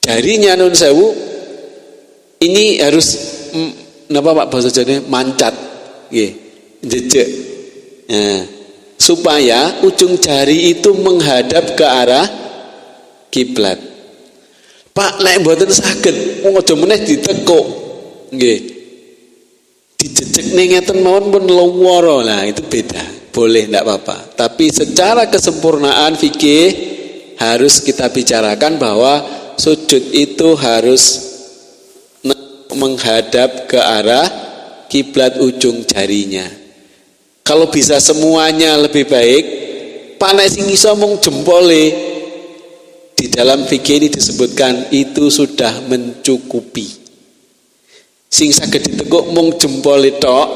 jarinya nun sewu ini harus napa Pak bahasa Jawanya mancat nggih jejeg. Nah, supaya ujung jari itu menghadap ke arah kiblat. Pak nek mboten saged aja meneh ditekuk nggih. Dijejeg ning ngeten mawon pun loworo. Nah, itu beda. Boleh ndak apa-apa. Tapi secara kesempurnaan fikih harus kita bicarakan bahwa sujud itu harus menghadap ke arah kiblat ujung jarinya. Kalau bisa semuanya lebih baik. Pak nek sing iso mung jempole di dalam fikih ini disebutkan itu sudah mencukupi. Sing saged ditekuk mung jempole tok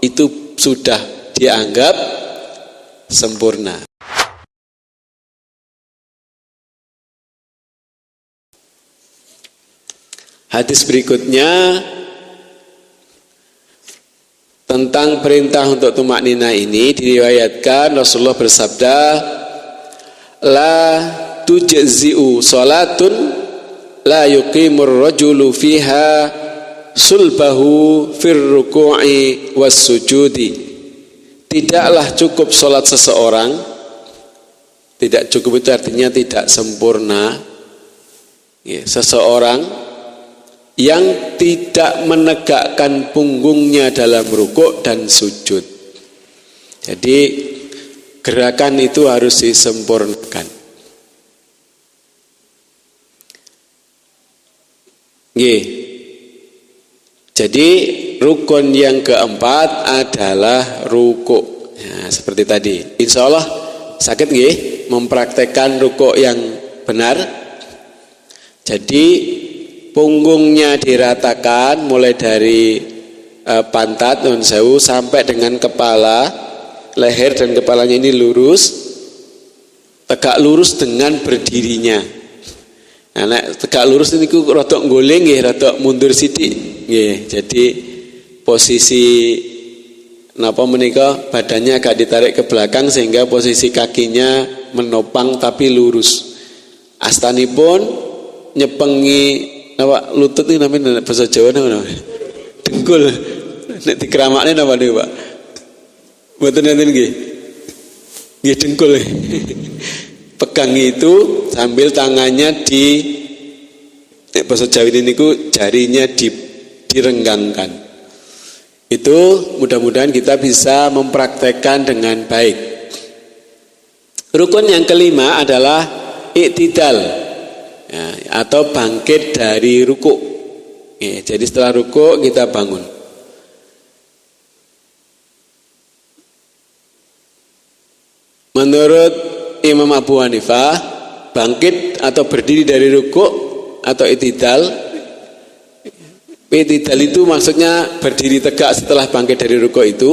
itu sudah dianggap sempurna. Hadis berikutnya tentang perintah untuk tumakninah ini diriwayatkan Rasulullah bersabda, la tujzi'u salatun la yuqimur rajulu fiha sulbahu fir ruku'i was sujudi. Tidaklah cukup salat seseorang, tidak cukup itu artinya tidak sempurna, ya, seseorang yang tidak menegakkan punggungnya dalam rukuk dan sujud. Jadi gerakan itu harus disempurnakan. Nggih. Jadi rukun yang keempat adalah rukuk. Ya, seperti tadi. Insya Allah sakit nggih mempraktekkan rukuk yang benar. Jadi punggungnya diratakan mulai dari pantat nun sewu sampai dengan kepala, leher dan kepalanya ini lurus, tegak lurus dengan berdirinya. Nah, tegak lurus ini ku rotok ngguling nggih, rotok mundur sithik nggih. Jadi posisi napa menika badannya agak ditarik ke belakang sehingga posisi kakinya menopang tapi lurus. Astanipun nyepengi napa lutut ini namanya bahasa Jawa namanya dengkul. Nek dikeramakne napa niku, Pak? Mboten nenten nggih. Nggih dengkul. Pegang itu sambil tangannya di bahasa Jawa ini niku jarinya direnggangkan. Itu mudah-mudahan kita bisa mempraktekkan dengan baik. Rukun yang kelima adalah i'tidal, ya, atau bangkit dari rukuk. Ya, jadi setelah rukuk kita bangun. Menurut Imam Abu Hanifah, bangkit atau berdiri dari rukuk atau i'tidal. I'tidal itu maksudnya berdiri tegak setelah bangkit dari rukuk itu,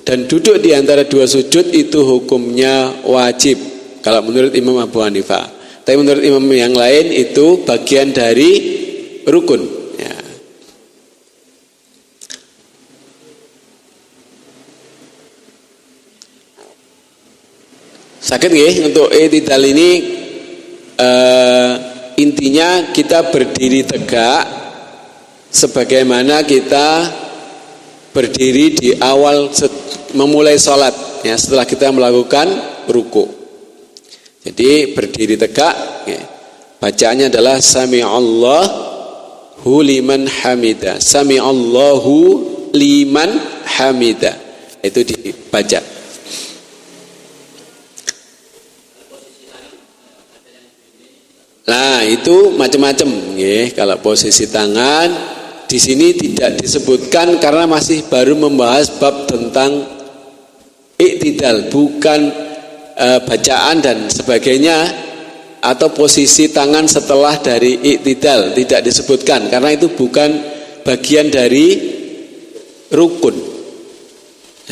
dan duduk di antara dua sujud itu hukumnya wajib kalau menurut Imam Abu Hanifah. Tapi menurut imam yang lain itu bagian dari rukun, ya. Sakit nggih untuk i'tidal ini, intinya kita berdiri tegak sebagaimana kita berdiri di awal memulai sholat, ya, setelah kita melakukan rukuk. Jadi berdiri tegak, ya. Bacaannya adalah sami'allahu liman hamida. Sami'allahu liman hamida. Itu dibaca. Nah, itu macam-macam, ya. Kalau posisi tangan di sini tidak disebutkan karena masih baru membahas bab tentang i'tidal, bukan bacaan dan sebagainya, atau posisi tangan setelah dari i'tidal tidak disebutkan karena itu bukan bagian dari rukun.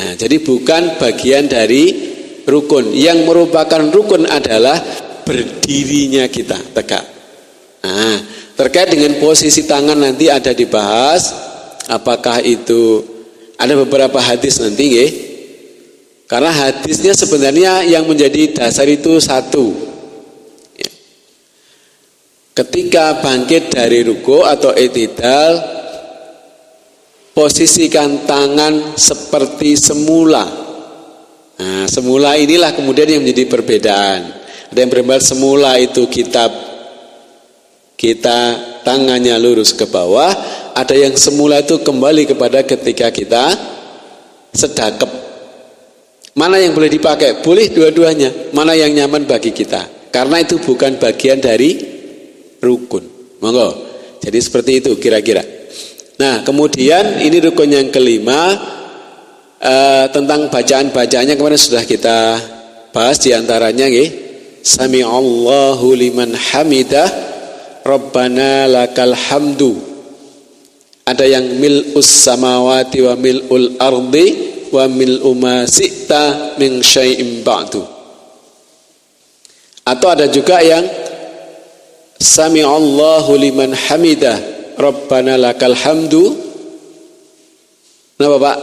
Nah, jadi bukan bagian dari rukun. Yang merupakan rukun adalah berdirinya kita tegak. Nah, terkait dengan posisi tangan nanti ada dibahas, apakah itu ada beberapa hadis nanti, nggih. Karena hadisnya sebenarnya yang menjadi dasar itu satu. ketika bangkit dari ruku atau i'tidal, posisikan tangan seperti semula. Nah, semula inilah kemudian yang menjadi perbedaan. Ada yang berkata semula itu kita tangannya lurus ke bawah, ada yang semula itu kembali kepada ketika kita sedekap. Mana yang boleh dipakai? Boleh dua-duanya. Mana yang nyaman bagi kita? Karena itu bukan bagian dari rukun. Monggo. Jadi seperti itu kira-kira. Nah, kemudian ini rukun yang kelima, tentang bacaan-bacaannya kemarin sudah kita bahas, diantaranya nggih, Sami'allahu liman hamidah, Rabbana lakal hamdu. Ada yang mil'us samawati wa mil'ul ardi wa mil'u ma si'ta min syai'in ba'du. Atau ada juga yang Sami'allahu liman hamidah, Rabbana lakal hamdu. Kenapa Pak?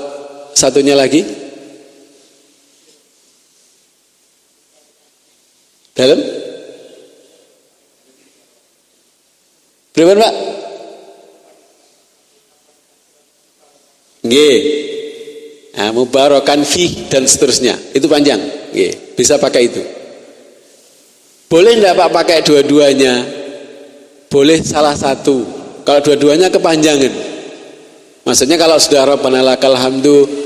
Satunya lagi. Dalam? Berapa Pak? Nggih. Nah, mubarakan fi dan seterusnya. Itu panjang. Nggih, bisa pakai itu. Boleh enggak Pak pakai dua-duanya? Boleh salah satu. Kalau dua-duanya kepanjangan. Maksudnya kalau sudah Rabbana lakal hamdu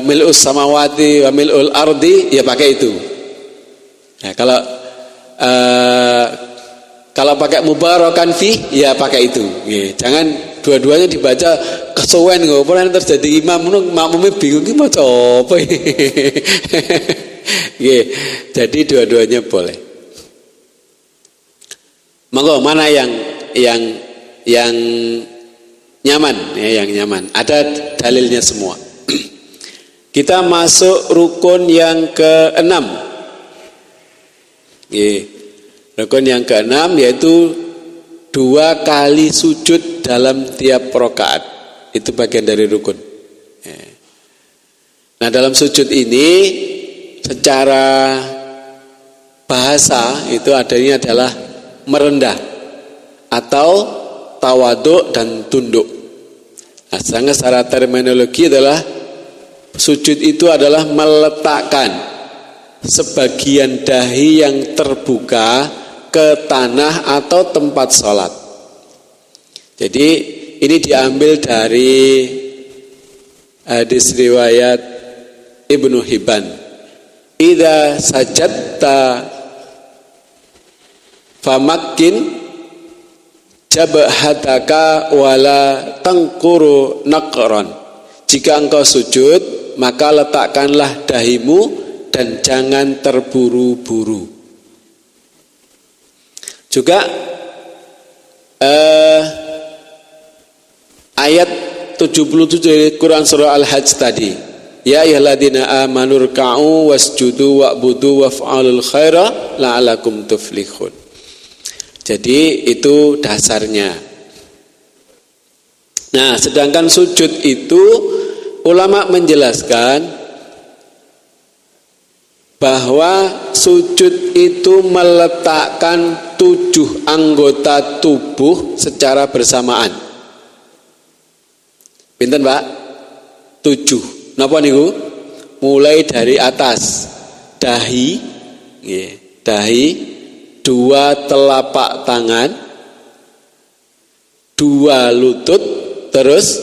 mil'us samawati wa mil'ul ardi, ya pakai itu. Nah, kalau pakai mubarakan fi, ya pakai itu. Jangan dua-duanya dibaca kesuwen kok. Ora terjadi imam makmume bingung iki maca apa. Jadi dua-duanya boleh. Monggo, mana yang nyaman, ya, yang nyaman. Ada dalilnya semua. Kita masuk rukun yang ke-6. Rukun yang ke-6 yaitu 2 kali sujud dalam tiap rakaat. Itu bagian dari rukun. Nah, dalam sujud ini secara bahasa itu adanya adalah merendah atau tawaduk dan tunduk. Nah, sedangkan secara terminologi adalah sujud itu adalah meletakkan sebagian dahi yang terbuka ke tanah atau tempat sholat. Jadi ini diambil dari hadis riwayat Ibnu Hibban. Idza sajadta famakin jabhataka wala tangkuru naqran. Jika engkau sujud, maka letakkanlah dahimu dan jangan terburu-buru. Juga ayat 77 dari Quran surah Al-Hajj tadi. Ya ayyuhalladzina amanu ruk'u wasjudu wa'budu waf'alul khaira la'alakum tuflihun. Jadi itu dasarnya. Nah, sedangkan sujud itu ulama menjelaskan bahwa sujud itu meletakkan 7 anggota tubuh secara bersamaan. Pinten Pak? 7. Napa niku? Mulai dari atas dahi, dahi, 2 telapak tangan, 2 lutut, terus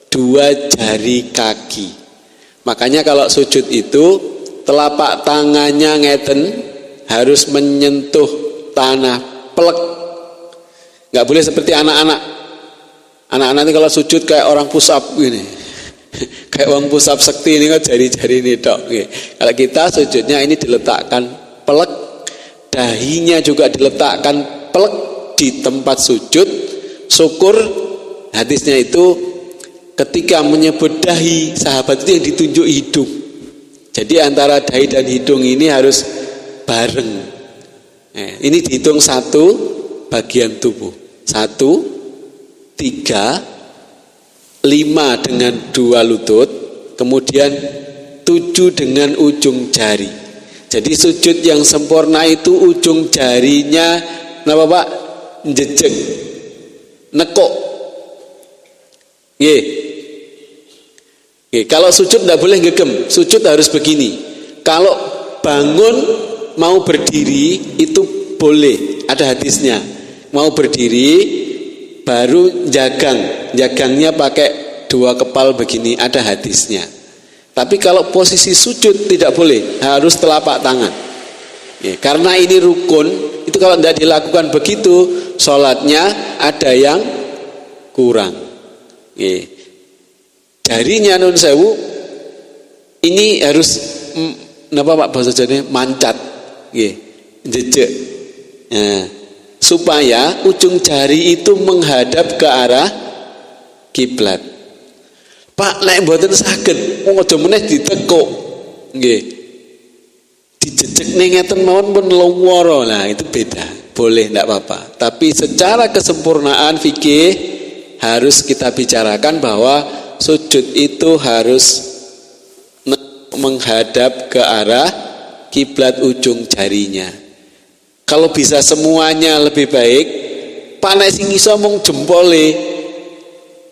2 jari kaki. Makanya kalau sujud itu telapak tangannya ngeten harus menyentuh tanah plek. Nggak boleh seperti anak-anak. Anak-anak ini kalau sujud kayak orang push up gini. Kayak orang push up sekti ini kan jari-jari ini dok. Kalau kita sujudnya ini diletakkan plek, dahinya juga diletakkan plek di tempat sujud. Syukur hadisnya itu ketika menyebut dahi, sahabat itu yang ditunjuk hidung. Jadi antara dahi dan hidung ini harus bareng. Ini dihitung 1 bagian tubuh. 1, 3, 5 dengan 2 lutut, kemudian 7 dengan ujung jari. Jadi sujud yang sempurna itu ujung jarinya napa Pak? Jejeg. Nekuk. Nggih. Nggih, kalau sujud tidak boleh gegem. Sujud harus begini. Kalau bangun mau berdiri itu boleh, ada hadisnya. Mau berdiri baru jagang. Jagangnya pakai 2 kepal begini, ada hadisnya. Tapi kalau posisi sujud tidak boleh, harus telapak tangan. Ya, karena ini rukun, itu kalau tidak dilakukan begitu, sholatnya ada yang kurang. Ya. Jarinya nun sewu, ini harus napa Pak bahasa Jawanya mancat, ya, jejek. Nah, supaya ujung jari itu menghadap ke arah kiblat. Pak nek mboten saged, wong aja meneh ditekuk. Nggih. Dijejek ning ngeten mawon pun loworo. Nah, itu beda. Boleh ndak apa-apa. Tapi secara kesempurnaan fikih harus kita bicarakan bahwa sujud itu harus menghadap ke arah kiblat ujung jarinya. Kalau bisa semuanya lebih baik, Pak nek sing iso mung jempole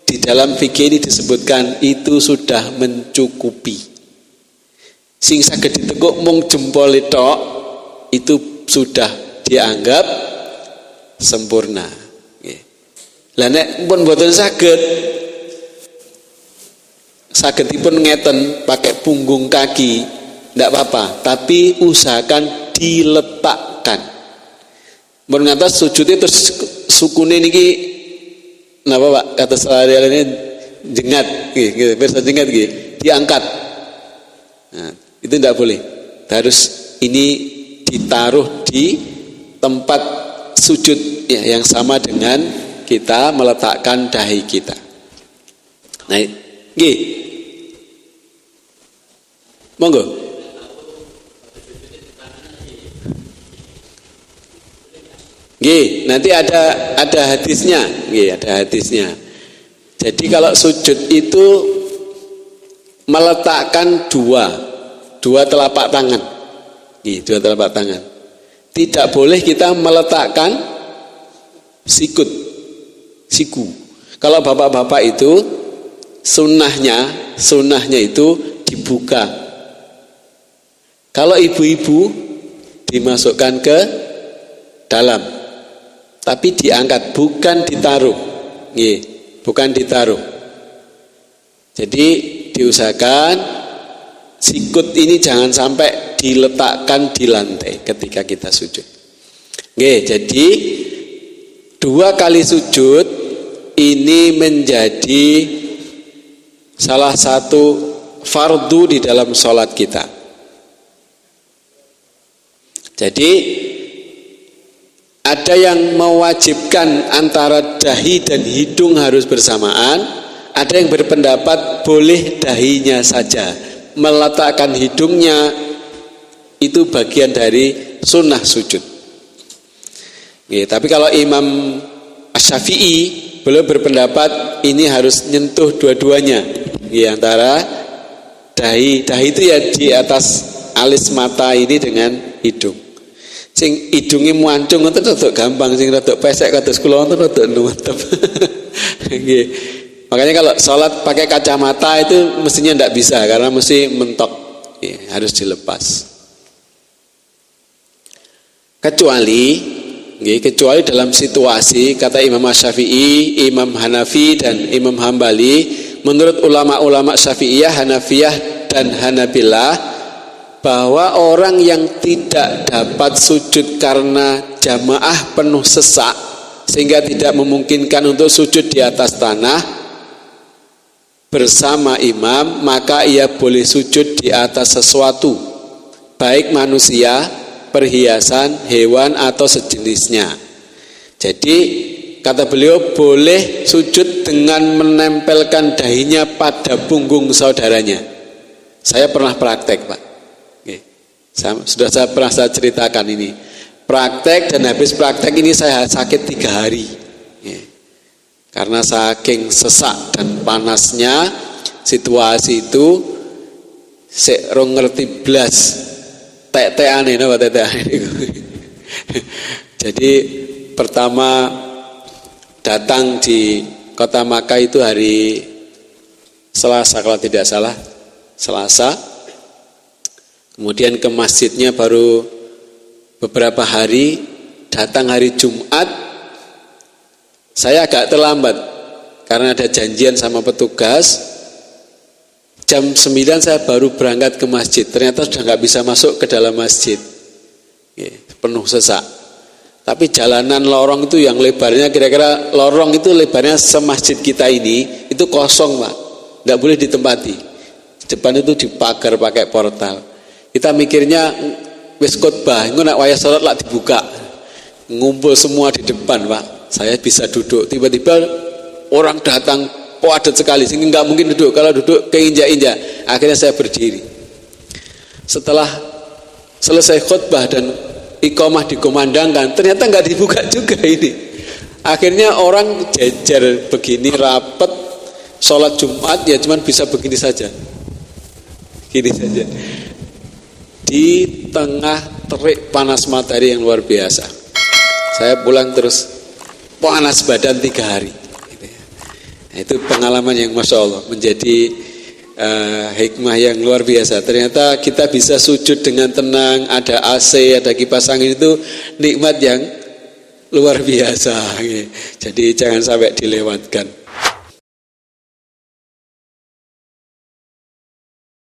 di dalam fikih ini disebutkan itu sudah mencukupi. Sing saged ditekuk mung jempol tok itu sudah dianggap sempurna. Nggih. Lah nek pun mboten sagedipun ngeten pakai punggung kaki ndak apa-apa, tapi usahakan diletakkan. Mun ngantos sujud terus sukune niki napa Pak kata sehari-hari jengat nggih, versi jengat nggih, diangkat. Nah, itu tidak boleh. Harus ini ditaruh di tempat sujud ya, yang sama dengan kita meletakkan dahi kita. Nah, nggih. Monggo. Nggih, nanti ada hadisnya. Nggih, ada hadisnya. Jadi kalau sujud itu meletakkan dua telapak tangan. Nggih, 2 telapak tangan. Tidak boleh kita meletakkan siku. Kalau bapak-bapak itu sunnahnya itu dibuka. Kalau ibu-ibu dimasukkan ke dalam, tapi diangkat, bukan ditaruh. Nggih, bukan ditaruh. Jadi diusahakan sikut ini jangan sampai diletakkan di lantai ketika kita sujud. Nggih, jadi 2 kali sujud ini menjadi salah satu fardu di dalam sholat kita. Jadi ada yang mewajibkan antara dahi dan hidung harus bersamaan, ada yang berpendapat boleh dahinya saja, meletakkan hidungnya itu bagian dari sunnah sujud. Ya, tapi kalau Imam Asy-Syafi'i beliau berpendapat ini harus nyentuh dua-duanya, ya, antara dahi itu ya di atas alis mata ini dengan hidung. Sing hidunge muancung ngoten rada gampang, sing rada pesek kados kula ngoten rada nuwetep. Nggih. Makanya kalau sholat pakai kacamata itu mestinya tidak bisa karena mesti mentok, ya, harus dilepas. Kecuali dalam situasi kata Imam Syafi'i, Imam Hanafi dan Imam Hambali, menurut ulama-ulama Syafi'iyah, Hanafiyah dan Hanabilah, bahwa orang yang tidak dapat sujud karena jamaah penuh sesak sehingga tidak memungkinkan untuk sujud di atas tanah bersama imam, maka ia boleh sujud di atas sesuatu, baik manusia, perhiasan, hewan atau sejenisnya. Jadi kata beliau boleh sujud dengan menempelkan dahinya pada punggung saudaranya. Saya pernah praktek, Pak. Sudah pernah saya ceritakan ini. Praktek, dan habis praktek ini saya sakit 3 hari. Karena saking sesak dan panasnya situasi itu, saya ngerti blas tek-tekane napa tek-tekane. Jadi pertama datang di kota Makkah itu hari Selasa kalau tidak salah, Selasa. Kemudian ke masjidnya baru beberapa hari, datang hari Jumat. Saya agak terlambat karena ada janjian sama petugas. Jam 9 saya baru berangkat ke masjid. Ternyata sudah nggak bisa masuk ke dalam masjid. Penuh sesak. Tapi jalanan lorong itu yang lebarnya kira-kira lorong itu lebarnya semasjid kita ini itu kosong, Pak. Nggak boleh ditempati. Depan itu dipagar pakai portal. Kita mikirnya wis khotbah, engko nek wayah salat lak dibuka. Ngumpul semua di depan, Pak. Saya bisa duduk. Tiba-tiba orang datang padat sekali sehingga nggak mungkin duduk. Kalau duduk keinjak-injak. Akhirnya saya berdiri. Setelah selesai khotbah dan iqamah dikumandangkan, ternyata nggak dibuka juga ini. Akhirnya orang jejer begini rapat sholat Jumat ya cuman bisa begini saja, gini saja di tengah terik panas matahari yang luar biasa. Saya pulang terus panas badan 3 hari. Nah, itu pengalaman yang masya Allah menjadi hikmah yang luar biasa. Ternyata kita bisa sujud dengan tenang, ada AC, ada kipas angin, itu nikmat yang luar biasa. Jadi jangan sampai dilewatkan.